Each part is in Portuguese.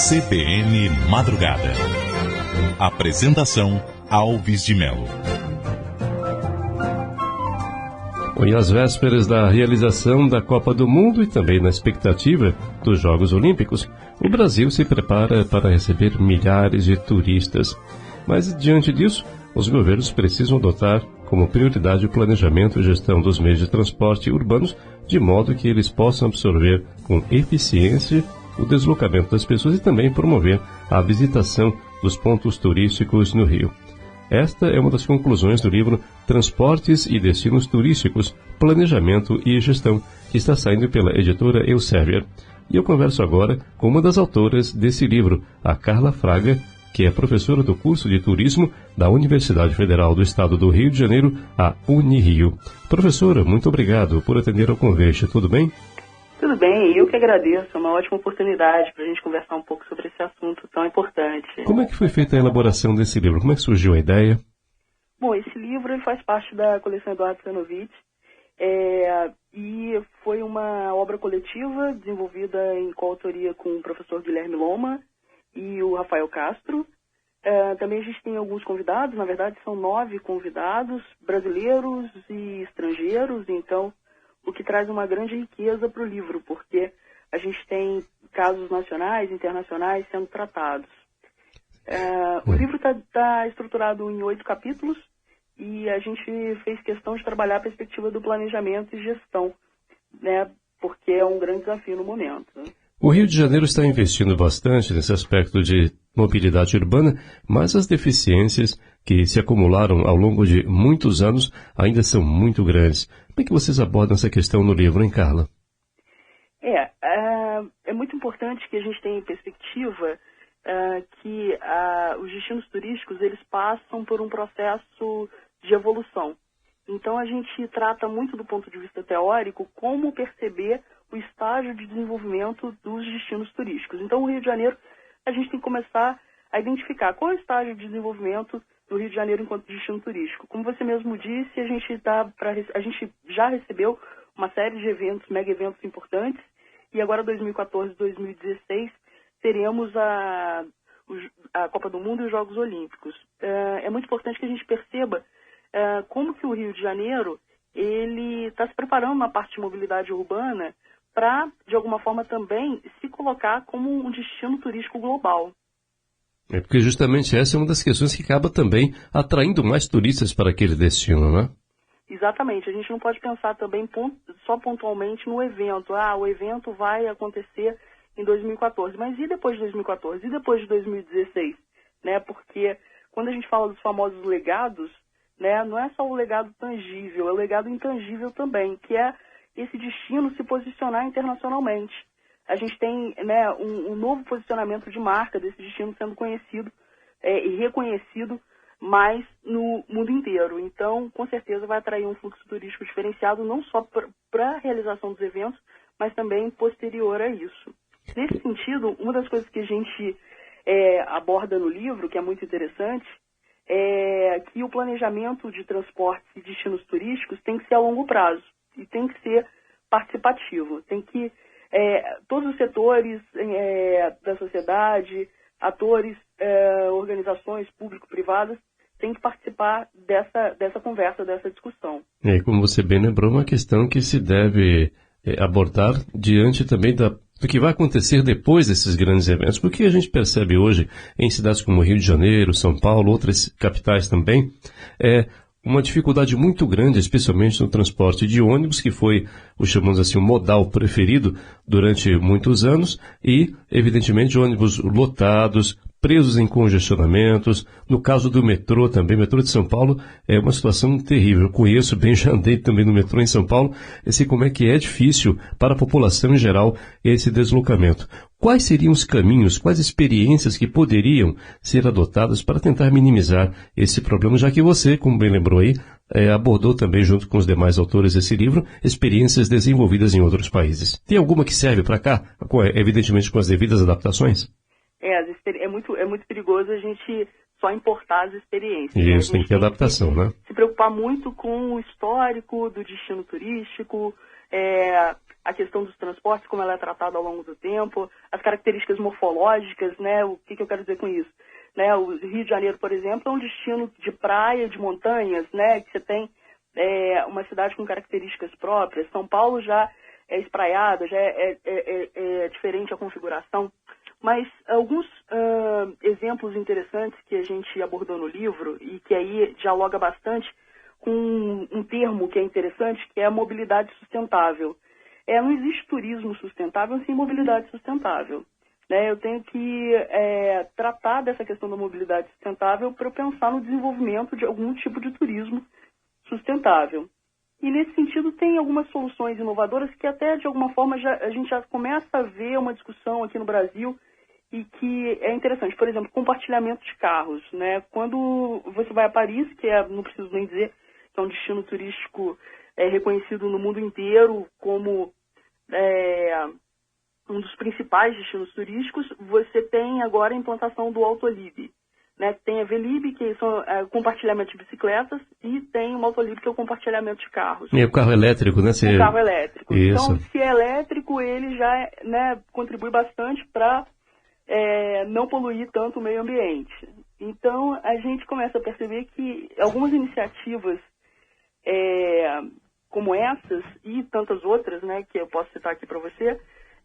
CBN Madrugada. Apresentação Alves de Melo. E às vésperas da realização da Copa do Mundo e também na expectativa dos Jogos Olímpicos, o Brasil se prepara para receber milhares de turistas. Mas, diante disso, os governos precisam adotar como prioridade o planejamento e gestão dos meios de transporte urbanos, de modo que eles possam absorver com eficiência o deslocamento das pessoas e também promover a visitação dos pontos turísticos no Rio. Esta é uma das conclusões do livro Transportes e Destinos Turísticos, Planejamento e Gestão, que está saindo pela editora Elsevier. E eu converso agora com uma das autoras desse livro, a Carla Fraga, que é professora do curso de turismo da Universidade Federal do Estado do Rio de Janeiro, a Unirio. Professora, muito obrigado por atender ao convite, tudo bem? Tudo bem, eu que agradeço, é uma ótima oportunidade para a gente conversar um pouco sobre esse assunto tão importante. Como é que foi feita a elaboração desse livro? Como é que surgiu a ideia? Bom, esse livro ele faz parte da coleção Eduardo Sanovitch e foi uma obra coletiva desenvolvida em coautoria com o professor Guilherme Loma e o Rafael Castro. Também a gente tem alguns convidados, na verdade são 9 convidados, brasileiros e estrangeiros, então o que traz uma grande riqueza para o livro, porque a gente tem casos nacionais e internacionais sendo tratados. O livro está estruturado em 8 capítulos e a gente fez questão de trabalhar a perspectiva do planejamento e gestão, né, porque é um grande desafio no momento. O Rio de Janeiro está investindo bastante nesse aspecto de mobilidade urbana, mas as deficiências que se acumularam ao longo de muitos anos ainda são muito grandes. Como é que vocês abordam essa questão no livro, hein, Carla? É muito importante que a gente tenha em perspectiva que os destinos turísticos eles passam por um processo de evolução. Então a gente trata muito do ponto de vista teórico como perceber o estágio de desenvolvimento dos destinos turísticos. Então o Rio de Janeiro, a gente tem que começar a identificar qual é o estágio de desenvolvimento do Rio de Janeiro enquanto destino turístico. Como você mesmo disse, a gente já recebeu uma série de eventos, mega eventos importantes, e agora 2014 e 2016 teremos a Copa do Mundo e os Jogos Olímpicos. É muito importante que a gente perceba como que o Rio de Janeiro ele está se preparando na parte de mobilidade urbana para, de alguma forma, também se colocar como um destino turístico global. É porque justamente essa é uma das questões que acaba também atraindo mais turistas para aquele destino, né? Exatamente. A gente não pode pensar também só pontualmente no evento. O evento vai acontecer em 2014. Mas e depois de 2014? E depois de 2016? Né? Porque quando a gente fala dos famosos legados, né, não é só o legado tangível, é o legado intangível também, que é esse destino se posicionar internacionalmente. A gente tem, né, um novo posicionamento de marca desse destino sendo conhecido e reconhecido mais no mundo inteiro. Então, com certeza vai atrair um fluxo turístico diferenciado, não só para a realização dos eventos, mas também posterior a isso. Nesse sentido, uma das coisas que a gente aborda no livro, que é muito interessante, é que o planejamento de transportes e destinos turísticos tem que ser a longo prazo e tem que ser participativo. Tem que todos os setores da sociedade, atores, organizações público-privadas, têm que participar dessa conversa, dessa discussão. E como você bem lembrou, uma questão que se deve abordar diante também do que vai acontecer depois desses grandes eventos. Porque a gente percebe hoje em cidades como Rio de Janeiro, São Paulo, outras capitais também, uma dificuldade muito grande, especialmente no transporte de ônibus, que foi, chamamos assim, o modal preferido durante muitos anos, e, evidentemente, ônibus lotados, presos em congestionamentos. No caso do metrô também, metrô de São Paulo, é uma situação terrível. Eu conheço bem, já andei também no metrô em São Paulo, e sei como é que é difícil para a população em geral esse deslocamento. Quais seriam os caminhos, quais experiências que poderiam ser adotadas para tentar minimizar esse problema, já que você, como bem lembrou aí, abordou também, junto com os demais autores desse livro, experiências desenvolvidas em outros países. Tem alguma que serve para cá, evidentemente com as devidas adaptações? É muito perigoso a gente só importar as experiências. Isso, tem que ter adaptação, né? Se preocupar muito com o histórico do destino turístico, a questão dos transportes, como ela é tratada ao longo do tempo, as características morfológicas, né? O que eu quero dizer com isso? Né, o Rio de Janeiro, por exemplo, é um destino de praia, de montanhas, né? Que você tem uma cidade com características próprias. São Paulo já é espraiado, já é diferente a configuração. Mas alguns exemplos interessantes que a gente abordou no livro e que aí dialoga bastante com um termo que é interessante, que é a mobilidade sustentável. Não existe turismo sustentável sem mobilidade sustentável. Né? Eu tenho que tratar dessa questão da mobilidade sustentável para eu pensar no desenvolvimento de algum tipo de turismo sustentável. E nesse sentido tem algumas soluções inovadoras que até de alguma forma a gente já começa a ver uma discussão aqui no Brasil e que é interessante. Por exemplo, compartilhamento de carros. Né? Quando você vai a Paris, que não preciso nem dizer, que é um destino turístico reconhecido no mundo inteiro como um dos principais destinos turísticos, você tem agora a implantação do Autolib. Né? Tem a Velib, que são compartilhamento de bicicletas, e tem o Autolib, que é o compartilhamento de carros. E o carro elétrico, né? O carro elétrico. Isso. Então, se é elétrico, ele já contribui bastante para não poluir tanto o meio ambiente. Então, a gente começa a perceber que algumas iniciativas como essas e tantas outras, né, que eu posso citar aqui para você,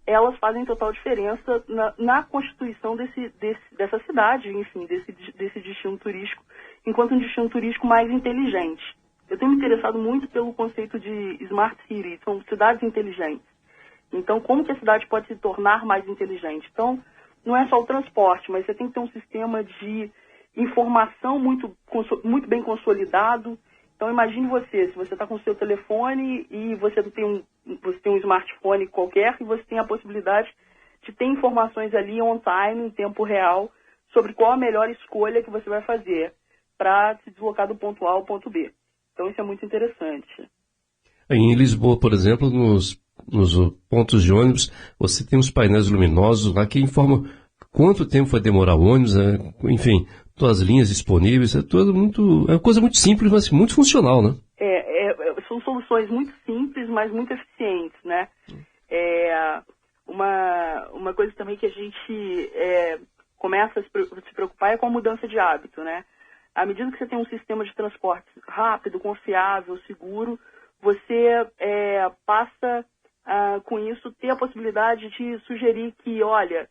elas fazem total diferença na constituição dessa cidade, enfim, desse destino turístico, enquanto um destino turístico mais inteligente. Eu tenho me interessado muito pelo conceito de Smart City, são cidades inteligentes. Então, como que a cidade pode se tornar mais inteligente? Então, não é só o transporte, mas você tem que ter um sistema de informação muito bem consolidado. Então, imagine se você está com o seu telefone e você tem um smartphone qualquer e você tem a possibilidade de ter informações ali on time, em tempo real, sobre qual a melhor escolha que você vai fazer para se deslocar do ponto A ao ponto B. Então, isso é muito interessante. Em Lisboa, por exemplo, nos pontos de ônibus, você tem uns painéis luminosos lá que informam quanto tempo vai demorar o ônibus, enfim, todas as linhas disponíveis, é uma coisa muito simples, mas muito funcional, né? São soluções muito simples, mas muito eficientes, né? Uma coisa também que a gente começa a se preocupar é com a mudança de hábito, né? À medida que você tem um sistema de transporte rápido, confiável, seguro, você passa com isso ter a possibilidade de sugerir que, olha,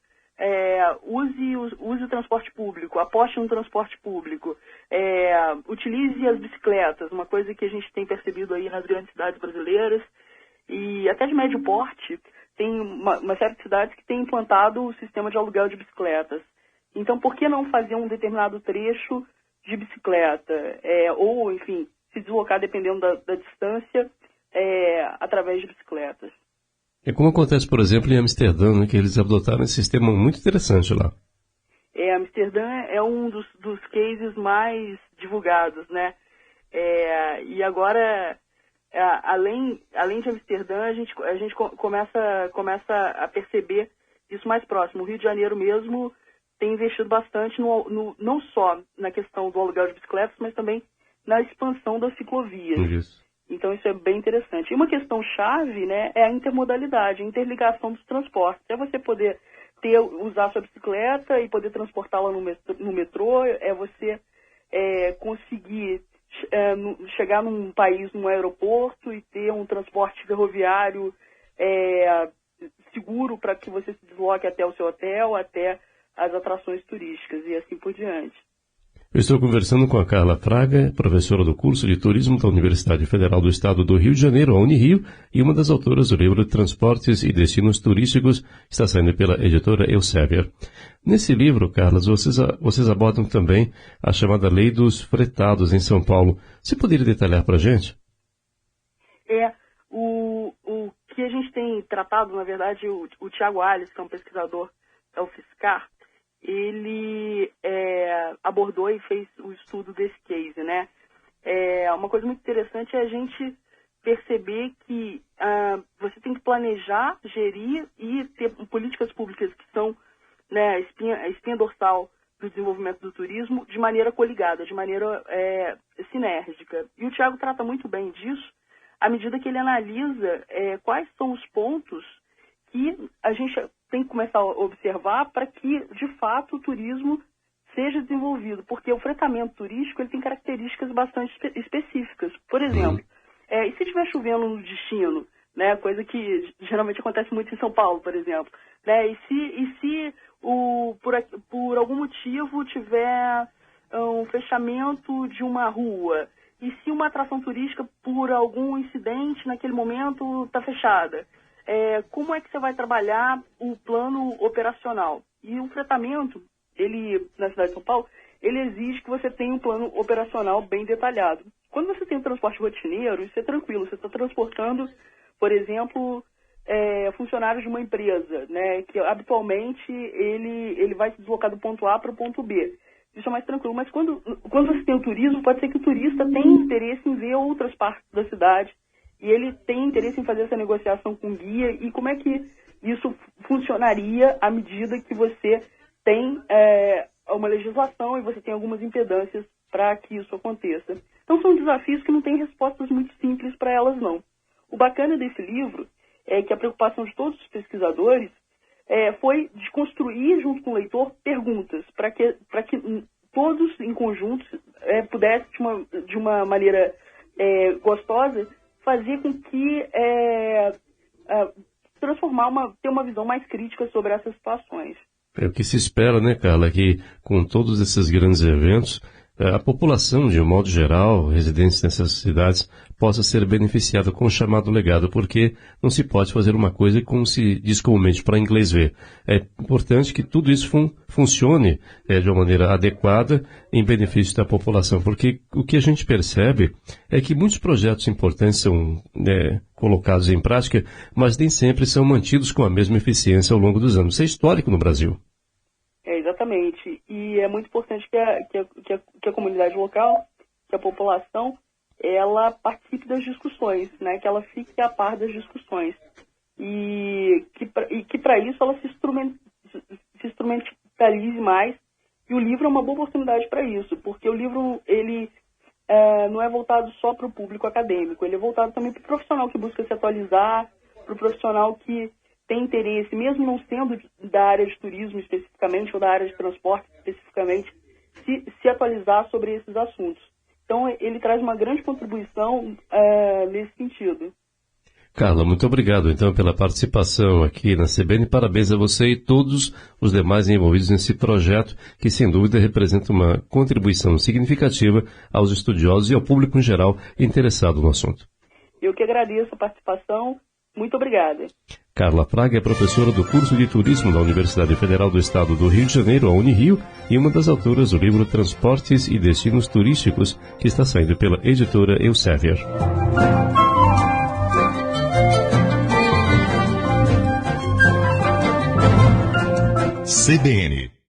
use o transporte público, aposte no transporte público, utilize as bicicletas, uma coisa que a gente tem percebido aí nas grandes cidades brasileiras e até de médio porte, tem uma série de cidades que tem implantado o sistema de aluguel de bicicletas. Então, por que não fazer um determinado trecho de bicicleta? Ou, enfim, se deslocar dependendo da distância através de bicicletas. É como acontece, por exemplo, em Amsterdã, né, que eles adotaram esse sistema muito interessante lá. Amsterdã é um dos cases mais divulgados, né? E agora, além de Amsterdã, a gente começa a perceber isso mais próximo. O Rio de Janeiro mesmo tem investido bastante não só na questão do aluguel de bicicletas, mas também na expansão das ciclovias. Isso. Então, isso é bem interessante. E uma questão chave, né, é a intermodalidade, a interligação dos transportes. É você poder usar sua bicicleta e poder transportá-la no metrô, é você conseguir chegar num país, num aeroporto e ter um transporte ferroviário seguro para que você se desloque até o seu hotel, até as atrações turísticas e assim por diante. Eu estou conversando com a Carla Fraga, professora do curso de Turismo da Universidade Federal do Estado do Rio de Janeiro, a Unirio, e uma das autoras do livro Transportes e Destinos Turísticos, está saindo pela editora Elsevier. Nesse livro, Carla, vocês abordam também a chamada Lei dos Fretados em São Paulo. Você poderia detalhar para a gente? O que a gente tem tratado, na verdade, o Tiago Alves, que é um pesquisador da UFSCar, ele abordou e fez o estudo desse case, né? Uma coisa muito interessante é a gente perceber que você tem que planejar, gerir e ter políticas públicas que são, né, a espinha dorsal do desenvolvimento do turismo de maneira coligada, de maneira sinérgica. E o Tiago trata muito bem disso à medida que ele analisa quais são os pontos que a gente tem que começar a observar para que, de fato, o turismo seja desenvolvido. Porque o fretamento turístico ele tem características bastante específicas. Por exemplo, e se estiver chovendo no destino, né, coisa que geralmente acontece muito em São Paulo, por exemplo, né, e se por algum motivo tiver um fechamento de uma rua, e se uma atração turística, por algum incidente naquele momento, está fechada, como é que você vai trabalhar o plano operacional? E o fretamento, na cidade de São Paulo, ele exige que você tenha um plano operacional bem detalhado. Quando você tem o transporte rotineiro, isso é tranquilo, você está transportando, por exemplo, funcionários de uma empresa, né, que habitualmente ele vai se deslocar do ponto A para o ponto B. Isso é mais tranquilo, mas quando você tem o turismo, pode ser que o turista tenha interesse em ver outras partes da cidade e ele tem interesse em fazer essa negociação com o guia. E como é que isso funcionaria à medida que você tem uma legislação e você tem algumas impedâncias para que isso aconteça? Então são desafios que não têm respostas muito simples para elas, não. O bacana desse livro é que a preocupação de todos os pesquisadores foi de construir, junto com o leitor, perguntas para que todos em conjunto pudessem, de uma maneira gostosa, fazer com que ter uma visão mais crítica sobre essas situações. É o que se espera, né, Carla, que com todos esses grandes eventos, a população, de um modo geral, residentes nessas cidades, possa ser beneficiada com o chamado legado, porque não se pode fazer uma coisa como se diz comumente para inglês ver. É importante que tudo isso funcione de uma maneira adequada em benefício da população, porque o que a gente percebe é que muitos projetos importantes são colocados em prática, mas nem sempre são mantidos com a mesma eficiência ao longo dos anos. Isso é histórico no Brasil. Exatamente. E é muito importante que a comunidade local, que a população, ela participe das discussões, né? Que ela fique a par das discussões. E que para isso ela se instrumentalize mais. E o livro é uma boa oportunidade para isso, porque o livro ele não é voltado só para o público acadêmico, ele é voltado também para o profissional que busca se atualizar, para o profissional que tem interesse, mesmo não sendo da área de turismo especificamente ou da área de transporte especificamente, se atualizar sobre esses assuntos. Então, ele traz uma grande contribuição nesse sentido. Carla, muito obrigado, então, pela participação aqui na CBN. Parabéns a você e todos os demais envolvidos nesse projeto, que, sem dúvida, representa uma contribuição significativa aos estudiosos e ao público em geral interessado no assunto. Eu que agradeço a participação. Muito obrigada. Carla Fraga é professora do curso de turismo da Universidade Federal do Estado do Rio de Janeiro, a Unirio, e uma das autoras do livro Transportes e Destinos Turísticos, que está saindo pela editora Elsevier. CBN